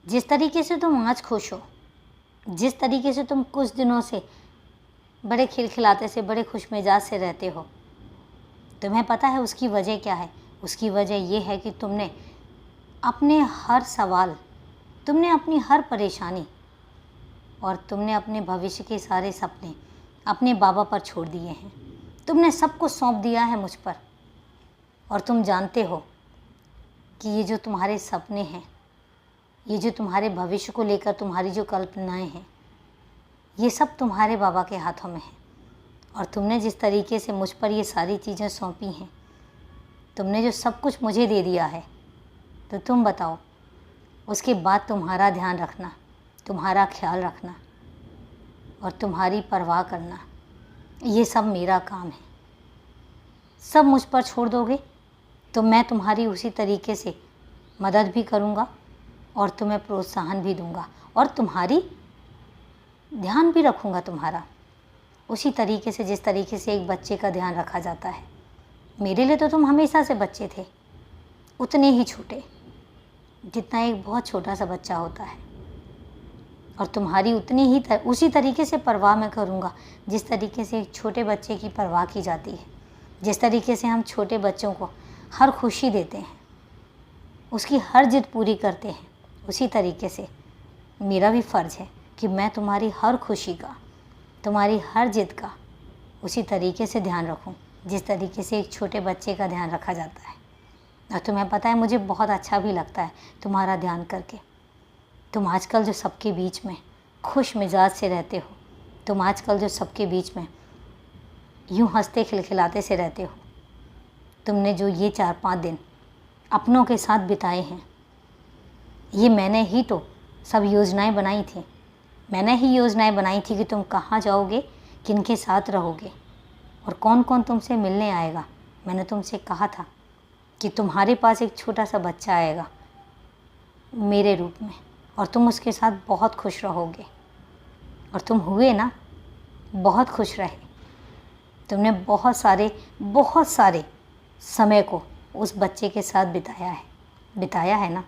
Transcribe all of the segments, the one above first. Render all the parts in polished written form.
जिस तरीके से तुम आज खुश हो, जिस तरीके से तुम कुछ दिनों से बड़े खिलखिलाते से, बड़े खुश मिजाज से रहते हो, तुम्हें पता है उसकी वजह क्या है? उसकी वजह ये है कि तुमने अपने हर सवाल, तुमने अपनी हर परेशानी और तुमने अपने भविष्य के सारे सपने अपने बाबा पर छोड़ दिए हैं। तुमने सब कुछ सौंप दिया है मुझ पर। और तुम जानते हो कि ये जो तुम्हारे सपने हैं, ये जो तुम्हारे भविष्य को लेकर तुम्हारी जो कल्पनाएं हैं, ये सब तुम्हारे बाबा के हाथों में है। और तुमने जिस तरीके से मुझ पर ये सारी चीज़ें सौंपी हैं, तुमने जो सब कुछ मुझे दे दिया है, तो तुम बताओ उसके बाद तुम्हारा ध्यान रखना, तुम्हारा ख्याल रखना और तुम्हारी परवाह करना, ये सब मेरा काम है। सब मुझ पर छोड़ दोगे तो मैं तुम्हारी उसी तरीके से मदद भी करूँगा और तुम्हें प्रोत्साहन भी दूँगा और तुम्हारी ध्यान भी रखूँगा, तुम्हारा उसी तरीके से जिस तरीके से एक बच्चे का ध्यान रखा जाता है। मेरे लिए तो तुम हमेशा से बच्चे थे, उतने ही छोटे जितना एक बहुत छोटा सा बच्चा होता है। और तुम्हारी उतनी ही उसी तरीके से परवाह मैं करूँगा जिस तरीके से एक छोटे बच्चे की परवाह की जाती है। जिस तरीके से हम छोटे बच्चों को हर खुशी देते हैं, उसकी हर जिद पूरी करते हैं, उसी तरीके से मेरा भी फ़र्ज़ है कि मैं तुम्हारी हर खुशी का, तुम्हारी हर जिद का उसी तरीके से ध्यान रखूं जिस तरीके से एक छोटे बच्चे का ध्यान रखा जाता है। और तुम्हें पता है मुझे बहुत अच्छा भी लगता है तुम्हारा ध्यान करके। तुम आजकल जो सबके बीच में खुश मिजाज से रहते हो, तुम आजकल जो सबके बीच में यूँ हंसते खिलखिलाते से रहते हो, तुमने जो ये 4-5 दिन अपनों के साथ बिताए हैं, ये मैंने ही तो सब योजनाएं बनाई थी। मैंने ही योजनाएं बनाई थी कि तुम कहाँ जाओगे, किनके साथ रहोगे और कौन कौन तुमसे मिलने आएगा। मैंने तुमसे कहा था कि तुम्हारे पास एक छोटा सा बच्चा आएगा मेरे रूप में और तुम उसके साथ बहुत खुश रहोगे। और तुम हुए ना, बहुत खुश रहे। तुमने बहुत सारे समय को उस बच्चे के साथ बिताया है ना।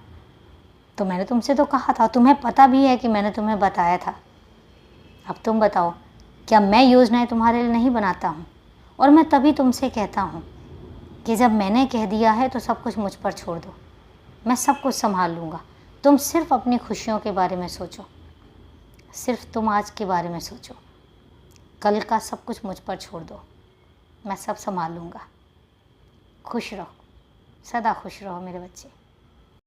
तो मैंने तुमसे तो कहा था, तुम्हें पता भी है कि मैंने तुम्हें बताया था। अब तुम बताओ, क्या मैं योजनाएं तुम्हारे लिए नहीं बनाता हूँ? और मैं तभी तुमसे कहता हूँ कि जब मैंने कह दिया है तो सब कुछ मुझ पर छोड़ दो, मैं सब कुछ संभाल लूँगा। तुम सिर्फ अपनी खुशियों के बारे में सोचो, सिर्फ तुम आज के बारे में सोचो, कल का सब कुछ मुझ पर छोड़ दो, मैं सब संभाल लूँगा। खुश रहो, सदा खुश रहो मेरे बच्चे।